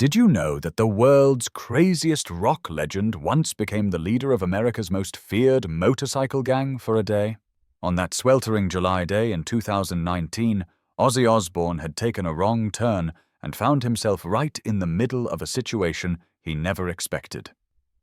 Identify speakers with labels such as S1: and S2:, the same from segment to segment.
S1: Did you know that the world's craziest rock legend once became the leader of America's most feared motorcycle gang for a day? On that sweltering July day in 2019, Ozzy Osbourne had taken a wrong turn and found himself right in the middle of a situation he never expected.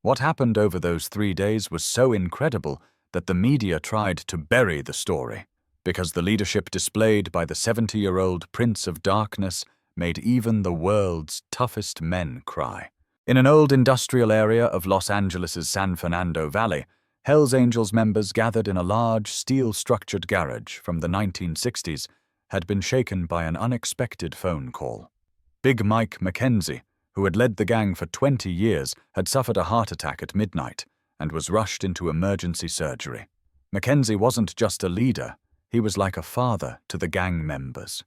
S1: What happened over those 3 days was so incredible that the media tried to bury the story, because the leadership displayed by the 70-year-old Prince of Darkness made even the world's toughest men cry. In an old industrial area of Los Angeles' San Fernando Valley, Hells Angels members gathered in a large, steel-structured garage from the 1960s had been shaken by an unexpected phone call. Big Mike McKenzie, who had led the gang for 20 years, had suffered a heart attack at midnight and was rushed into emergency surgery. McKenzie wasn't just a leader, he was like a father to the gang members.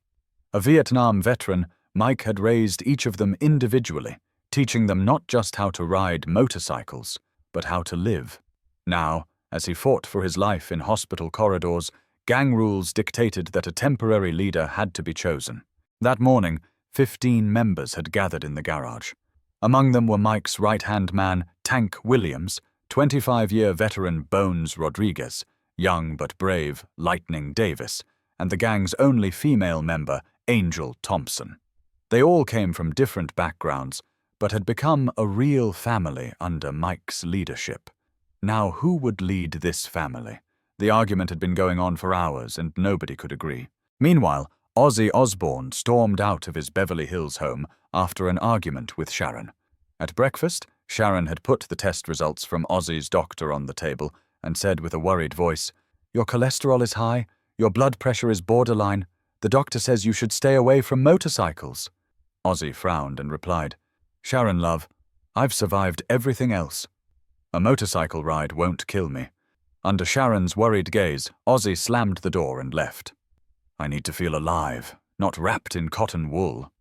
S1: A Vietnam veteran, Mike had raised each of them individually, teaching them not just how to ride motorcycles, but how to live. Now, as he fought for his life in hospital corridors, gang rules dictated that a temporary leader had to be chosen. That morning, 15 members had gathered in the garage. Among them were Mike's right-hand man, Tank Williams, 25-year veteran Bones Rodriguez, young but brave Lightning Davis, and the gang's only female member, Angel Thompson. They all came from different backgrounds, but had become a real family under Mike's leadership. Now, who would lead this family? The argument had been going on for hours, and nobody could agree. Meanwhile, Ozzy Osbourne stormed out of his Beverly Hills home after an argument with Sharon. At breakfast, Sharon had put the test results from Ozzy's doctor on the table and said with a worried voice, "Your cholesterol is high, your blood pressure is borderline. The doctor says you should stay away from motorcycles." Ozzy frowned and replied, "Sharon, love, I've survived everything else. A motorcycle ride won't kill me." Under Sharon's worried gaze, Ozzy slammed the door and left. "I need to feel alive, not wrapped in cotton wool,"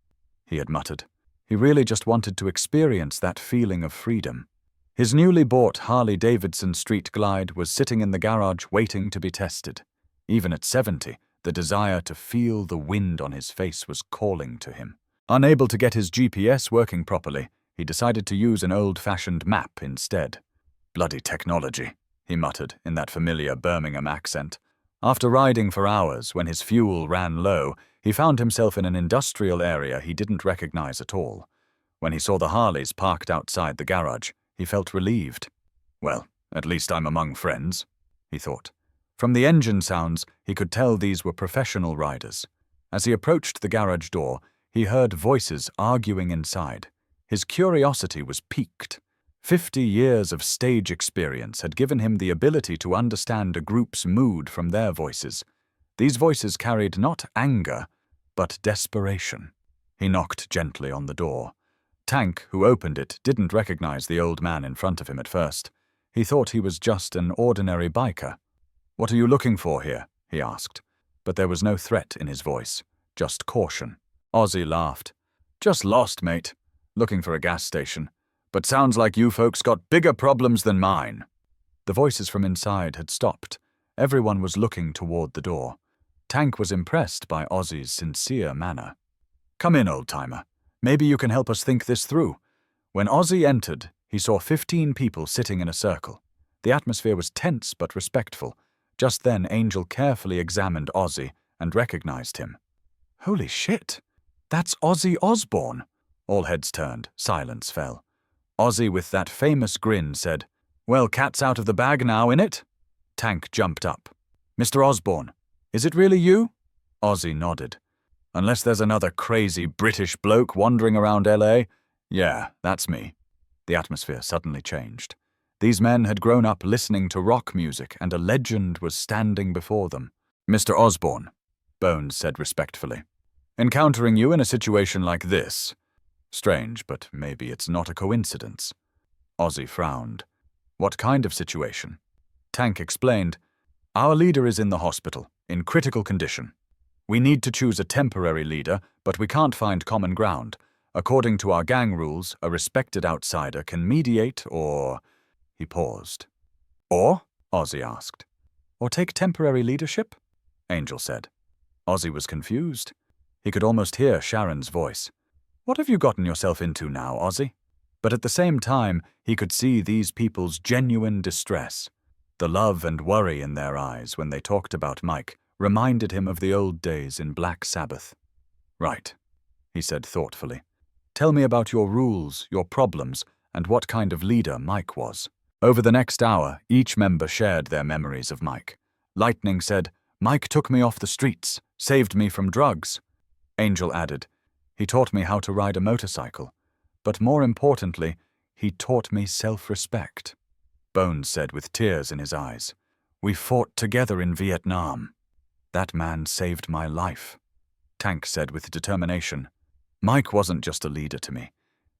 S1: he had muttered. He really just wanted to experience that feeling of freedom. His newly bought Harley-Davidson Street Glide was sitting in the garage waiting to be tested. Even at 70, the desire to feel the wind on his face was calling to him. Unable to get his GPS working properly, he decided to use an old-fashioned map instead. "Bloody technology," he muttered in that familiar Birmingham accent. After riding for hours, when his fuel ran low, he found himself in an industrial area he didn't recognize at all. When he saw the Harleys parked outside the garage, he felt relieved. "Well, at least I'm among friends," he thought. From the engine sounds, he could tell these were professional riders. As he approached the garage door, he heard voices arguing inside. His curiosity was piqued. 50 years of stage experience had given him the ability to understand a group's mood from their voices. These voices carried not anger, but desperation. He knocked gently on the door. Tank, who opened it, didn't recognize the old man in front of him at first. He thought he was just an ordinary biker. "What are you looking for here?" he asked. But there was no threat in his voice, just caution. Ozzy laughed. "Just lost, mate. Looking for a gas station. But sounds like you folks got bigger problems than mine." The voices from inside had stopped. Everyone was looking toward the door. Tank was impressed by Ozzy's sincere manner. "Come in, old-timer. Maybe you can help us think this through." When Ozzy entered, he saw 15 people sitting in a circle. The atmosphere was tense but respectful. Just then, Angel carefully examined Ozzy and recognized him. "Holy shit! That's Ozzy Osbourne!" All heads turned. Silence fell. Ozzy, with that famous grin, said, "Well, cat's out of the bag now, innit?" Tank jumped up. "Mr. Osbourne, is it really you?" Ozzy nodded. "Unless there's another crazy British bloke wandering around LA. Yeah, that's me." The atmosphere suddenly changed. These men had grown up listening to rock music, and a legend was standing before them. "Mr. Osbourne," Bones said respectfully, "encountering you in a situation like this. Strange, but maybe it's not a coincidence." Ozzy frowned. "What kind of situation?" Tank explained, "Our leader is in the hospital, in critical condition. We need to choose a temporary leader, but we can't find common ground. According to our gang rules, a respected outsider can mediate or—" He paused. "Or?" Ozzy asked. "Or take temporary leadership?" Angel said. Ozzy was confused. He could almost hear Sharon's voice. What have you gotten yourself into now, Ozzy? But at the same time, he could see these people's genuine distress. The love and worry in their eyes when they talked about Mike reminded him of the old days in Black Sabbath. Right, he said thoughtfully. Tell me about your rules, your problems, and what kind of leader Mike was. Over the next hour, each member shared their memories of Mike. Lightning said, "Mike took me off the streets, saved me from drugs." Angel added, "He taught me how to ride a motorcycle. But more importantly, he taught me self-respect." Bones said with tears in his eyes, "We fought together in Vietnam. That man saved my life." Tank said with determination, "Mike wasn't just a leader to me.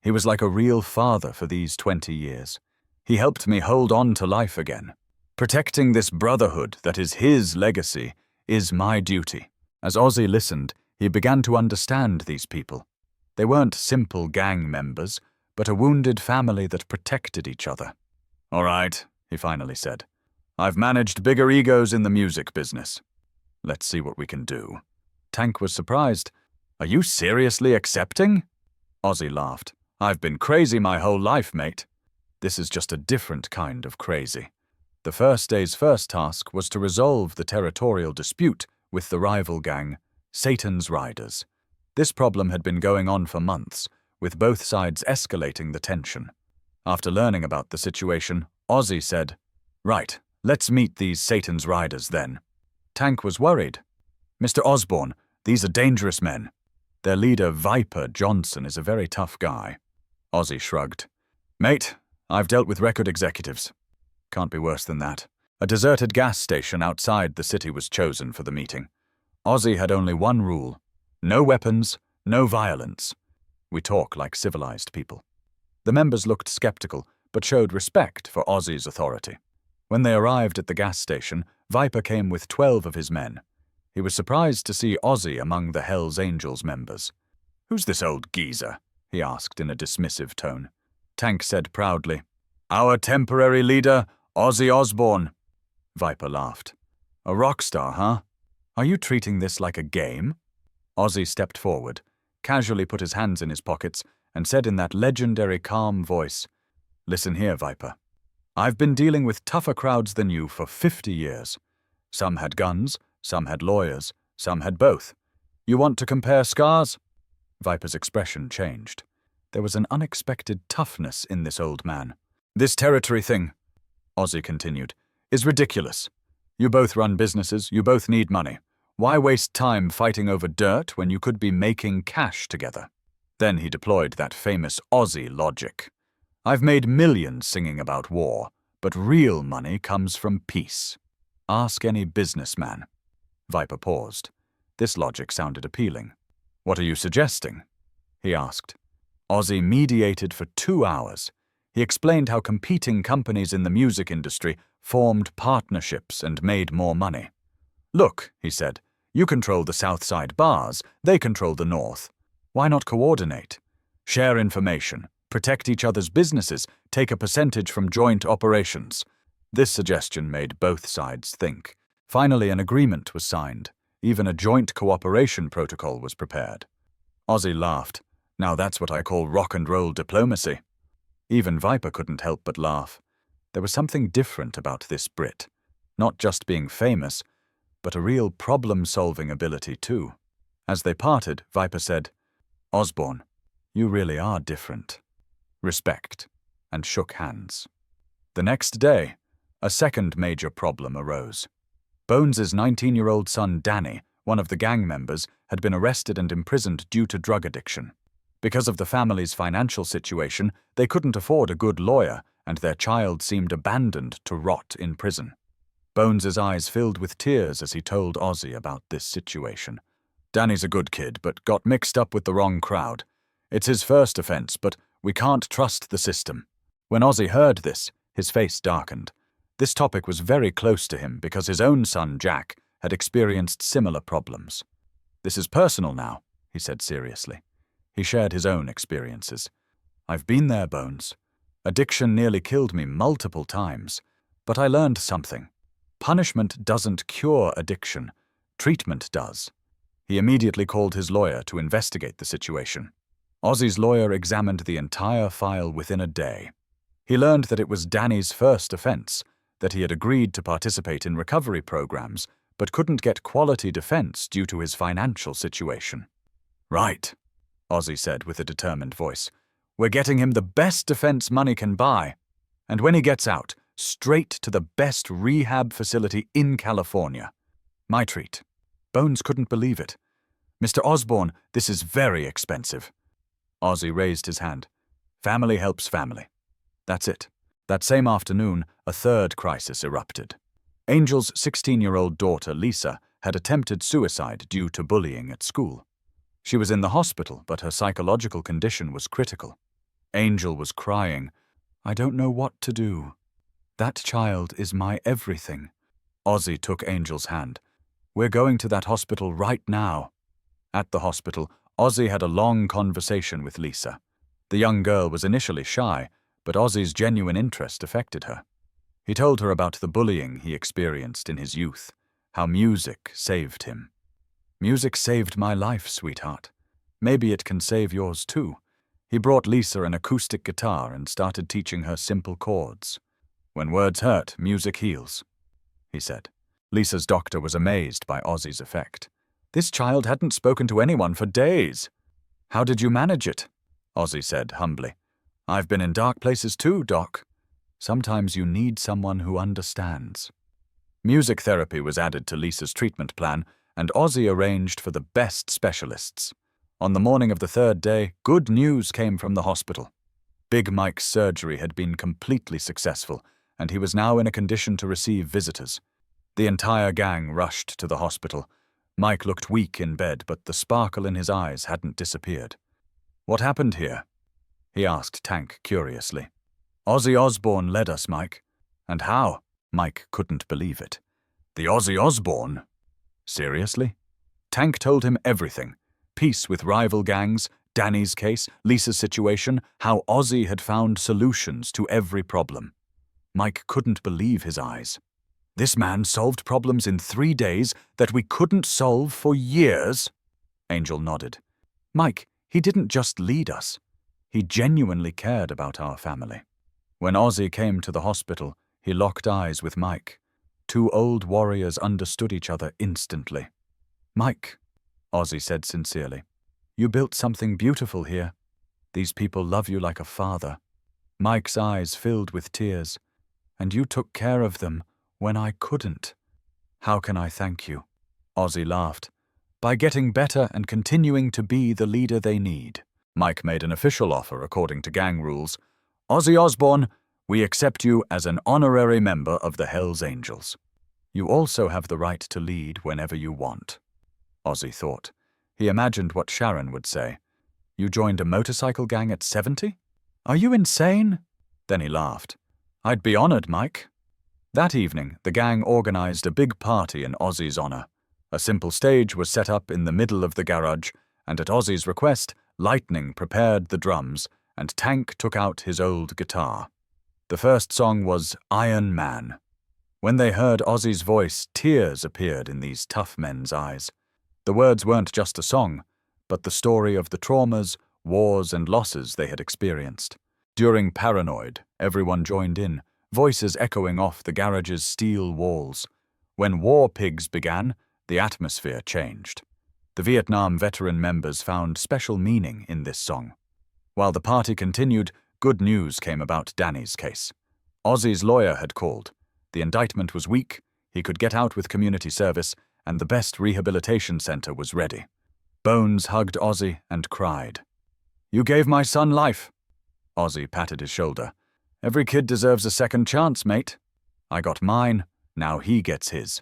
S1: He was like a real father for these 20 years. He helped me hold on to life again. Protecting this brotherhood that is his legacy is my duty." As Ozzy listened, he began to understand these people. They weren't simple gang members, but a wounded family that protected each other. "All right," he finally said. "I've managed bigger egos in the music business. Let's see what we can do." Tank was surprised. "Are you seriously accepting?" Ozzy laughed. "I've been crazy my whole life, mate. This is just a different kind of crazy." The first day's first task was to resolve the territorial dispute with the rival gang, Satan's Riders. This problem had been going on for months, with both sides escalating the tension. After learning about the situation, Ozzy said, "Right, let's meet these Satan's Riders then." Tank was worried. "Mr. Osbourne, these are dangerous men. Their leader, Viper Johnson, is a very tough guy." Ozzy shrugged. "Mate, I've dealt with record executives. Can't be worse than that." A deserted gas station outside the city was chosen for the meeting. Ozzy had only one rule: no weapons, no violence. We talk like civilized people. The members looked skeptical, but showed respect for Ozzy's authority. When they arrived at the gas station, Viper came with 12 of his men. He was surprised to see Ozzy among the Hells Angels members. "Who's this old geezer?" he asked in a dismissive tone. Tank said proudly, "Our temporary leader, Ozzy Osbourne." Viper laughed. "A rock star, huh? Are you treating this like a game?" Ozzy stepped forward, casually put his hands in his pockets, and said in that legendary calm voice, "Listen here, Viper. I've been dealing with tougher crowds than you for 50 years. Some had guns, some had lawyers, some had both. You want to compare scars?" Viper's expression changed. There was an unexpected toughness in this old man. "This territory thing," Ozzy continued, "is ridiculous. You both run businesses, you both need money. Why waste time fighting over dirt when you could be making cash together?" Then he deployed that famous Ozzy logic. "I've made millions singing about war, but real money comes from peace. Ask any businessman." Viper paused. This logic sounded appealing. "What are you suggesting?" he asked. Ozzy mediated for 2 hours. He explained how competing companies in the music industry formed partnerships and made more money. "Look," he said, "you control the South Side bars, they control the North. Why not coordinate? Share information, protect each other's businesses, take a percentage from joint operations." This suggestion made both sides think. Finally, an agreement was signed. Even a joint cooperation protocol was prepared. Ozzy laughed. "Now that's what I call rock and roll diplomacy." Even Viper couldn't help but laugh. There was something different about this Brit. Not just being famous, but a real problem-solving ability too. As they parted, Viper said, "Osbourne, you really are different. Respect," and shook hands. The next day, a second major problem arose. Bones's 19-year-old son Danny, one of the gang members, had been arrested and imprisoned due to drug addiction. Because of the family's financial situation, they couldn't afford a good lawyer, and their child seemed abandoned to rot in prison. Bones's eyes filled with tears as he told Ozzy about this situation. "Danny's a good kid, but got mixed up with the wrong crowd. It's his first offense, but we can't trust the system." When Ozzy heard this, his face darkened. This topic was very close to him because his own son, Jack, had experienced similar problems. "This is personal now," he said seriously. He shared his own experiences. "I've been there, Bones. Addiction nearly killed me multiple times, but I learned something. Punishment doesn't cure addiction. Treatment does." He immediately called his lawyer to investigate the situation. Ozzy's lawyer examined the entire file within a day. He learned that it was Danny's first offense, that he had agreed to participate in recovery programs, but couldn't get quality defense due to his financial situation. "Right," Ozzy said with a determined voice. "We're getting him the best defense money can buy. And when he gets out, straight to the best rehab facility in California. My treat." Bones couldn't believe it. "Mr. Osbourne, this is very expensive." Ozzy raised his hand. "Family helps family." That's it. That same afternoon, a third crisis erupted. Angel's 16-year-old daughter, Lisa, had attempted suicide due to bullying at school. She was in the hospital, but her psychological condition was critical. Angel was crying, "I don't know what to do. That child is my everything." Ozzy took Angel's hand. "We're going to that hospital right now." At the hospital, Ozzy had a long conversation with Lisa. The young girl was initially shy, but Ozzy's genuine interest affected her. He told her about the bullying he experienced in his youth, how music saved him. "Music saved my life, sweetheart. Maybe it can save yours too." He brought Lisa an acoustic guitar and started teaching her simple chords. "When words hurt, music heals," he said. Lisa's doctor was amazed by Ozzy's effect. This child hadn't spoken to anyone for days. "How did you manage it?" Ozzy said humbly. "I've been in dark places too, Doc. Sometimes you need someone who understands." Music therapy was added to Lisa's treatment plan, and Ozzy arranged for the best specialists. On the morning of the third day, good news came from the hospital. Big Mike's surgery had been completely successful, and he was now in a condition to receive visitors. The entire gang rushed to the hospital. Mike looked weak in bed, but the sparkle in his eyes hadn't disappeared. "What happened here?" he asked Tank curiously. "Ozzy Osbourne led us, Mike." "And how?" Mike couldn't believe it. "The Ozzy Osbourne? Seriously?" Tank told him everything. Peace with rival gangs, Danny's case, Lisa's situation, how Ozzy had found solutions to every problem. Mike couldn't believe his eyes. "This man solved problems in 3 days that we couldn't solve for years?" Angel nodded. "Mike, he didn't just lead us. He genuinely cared about our family." When Ozzy came to the hospital, he locked eyes with Mike. Two old warriors understood each other instantly. "Mike," Ozzy said sincerely, "you built something beautiful here. These people love you like a father." Mike's eyes filled with tears. "And you took care of them when I couldn't." "How can I thank you?" Ozzy laughed. "By getting better and continuing to be the leader they need." Mike made an official offer according to gang rules. "Ozzy Osbourne, we accept you as an honorary member of the Hells Angels. You also have the right to lead whenever you want." Ozzy thought. He imagined what Sharon would say. "You joined a motorcycle gang at 70? Are you insane?" Then he laughed. "I'd be honored, Mike." That evening, the gang organized a big party in Ozzy's honor. A simple stage was set up in the middle of the garage, and at Ozzy's request, Lightning prepared the drums, and Tank took out his old guitar. The first song was Iron Man. When they heard Ozzy's voice, tears appeared in these tough men's eyes. The words weren't just a song, but the story of the traumas, wars, and losses they had experienced. During Paranoid, everyone joined in, voices echoing off the garage's steel walls. When War Pigs began, the atmosphere changed. The Vietnam veteran members found special meaning in this song. While the party continued, good news came about Danny's case. Ozzy's lawyer had called. The indictment was weak, he could get out with community service, and the best rehabilitation center was ready. Bones hugged Ozzy and cried. "You gave my son life." Ozzy patted his shoulder. "Every kid deserves a second chance, mate. I got mine, now he gets his."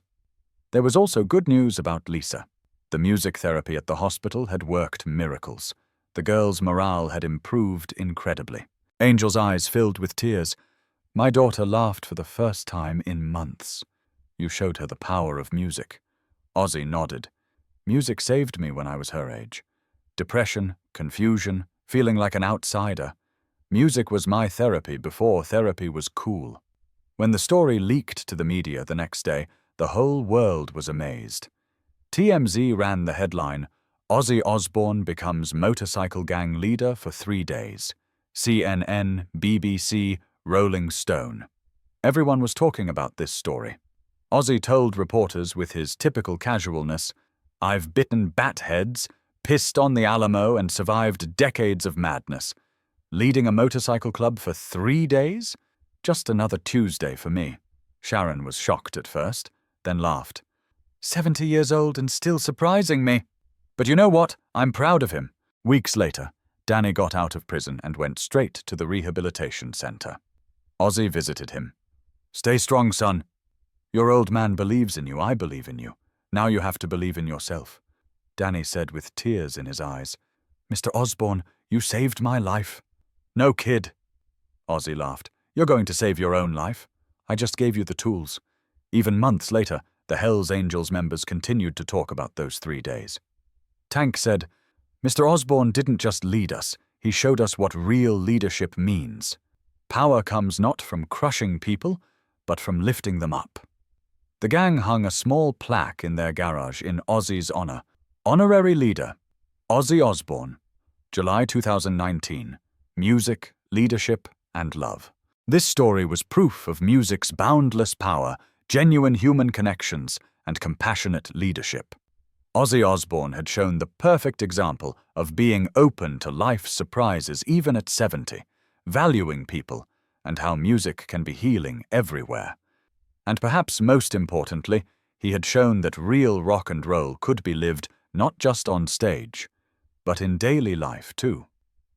S1: There was also good news about Lisa. The music therapy at the hospital had worked miracles. The girl's morale had improved incredibly. Angel's eyes filled with tears. "My daughter laughed for the first time in months. You showed her the power of music." Ozzy nodded. "Music saved me when I was her age. Depression, confusion, feeling like an outsider. Music was my therapy before therapy was cool." When the story leaked to the media the next day, the whole world was amazed. TMZ ran the headline, Ozzy Osbourne becomes motorcycle gang leader for 3 days. CNN, BBC, Rolling Stone. Everyone was talking about this story. Ozzy told reporters with his typical casualness, "I've bitten bat heads, pissed on the Alamo, and survived decades of madness. Leading a motorcycle club for 3 days? Just another Tuesday for me." Sharon was shocked at first, then laughed. 70 years old and still surprising me. But you know what? I'm proud of him. Weeks later, Danny got out of prison and went straight to the rehabilitation center. Ozzy visited him. "Stay strong, son. Your old man believes in you. I believe in you. Now you have to believe in yourself," Danny said with tears in his eyes. "Mr. Osbourne, you saved my life." "No kid," Ozzy laughed. "You're going to save your own life. I just gave you the tools." Even months later, the Hells Angels members continued to talk about those 3 days. Tank said, "Mr. Osbourne didn't just lead us, he showed us what real leadership means. Power comes not from crushing people, but from lifting them up." The gang hung a small plaque in their garage in Ozzy's honor. Honorary Leader, Ozzy Osbourne, July 2019. Music, leadership, and love. This story was proof of music's boundless power, genuine human connections, and compassionate leadership. Ozzy Osbourne had shown the perfect example of being open to life's surprises even at 70, valuing people, and how music can be healing everywhere. And perhaps most importantly, he had shown that real rock and roll could be lived not just on stage, but in daily life too.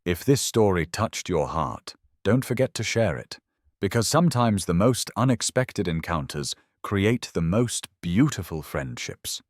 S1: If this story touched your heart, don't forget to share it, because sometimes the most unexpected encounters create the most beautiful friendships.